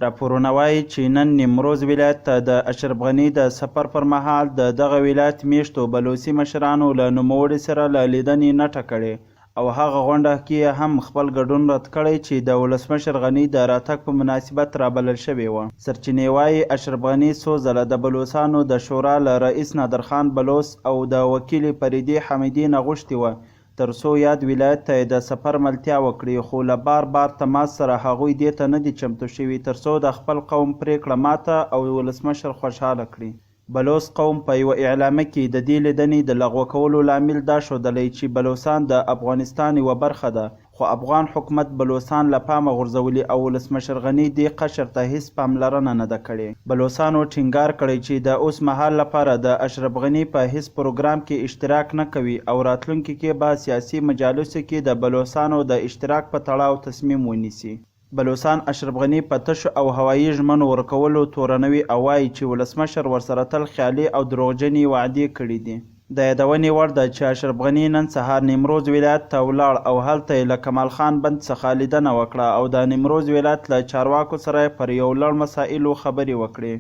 راپورونه وایي چې نن نیمروز ولایت ته د اشرف غني د سفر پر مهال د دغه ولایت میشتو بلوڅي مشرانو له نوموړي سره له لیدنې نټه کړې او هغه غونډه کې هم خپل ګډون رد کړی چې د ولسمشر غني د راتګ په مناسبت رابلل شوې وه. سرچینې وایي اشرف غني څو ځله د بلوڅانو د شورا له رئیس نادرخان بلوڅ او د وکیل فریدې حمیدې نه غوښتي وه تر څو یاد ولایت ته د سفر ملتیا وکړي، خو له بار تماس سره هغوی دې ته نه دي چمتو شوي تر څو د خپل قوم پرېکړه ماته او ولسمشر خوشحاله کړي. بلوڅ قوم په یوه اعلامیه کې د دې لیدنې د لغوه کولو لامل دا ښودلی چې بلوڅان د افغانستان یوه برخه ده، خو افغان حکومت بلوڅان له پامه غورځولي او ولسمشر غني دې قشر ته هیڅ پاملرنه نه ده کړې. بلوڅانو ټینګار کړی چې د اوس مهال لپاره د اشرف غني په هیڅ پروګرام کې اشتراک نه کوي او راتلونکي کې به سیاسي مجالسو کې د بلوڅانو د اشتراک په تړاو تصمیم ونیسي. بلوڅان اشرف غني په تشو او هوایي ژمنو ورکولو تورنوي او وایي چې ولسمشر ورسره تل خیالي او دروغجنې وعدې کړي دي. د یادونې وړ ده چې اشرف غني نن سهار نیمروز ولایت ته ولاړ او هلته یې له کمال خان بند څخه لیدنه وکړه او د نیمروز ولایت له چارواکو سره پر یو لړ مسایلو خبرې وکړې.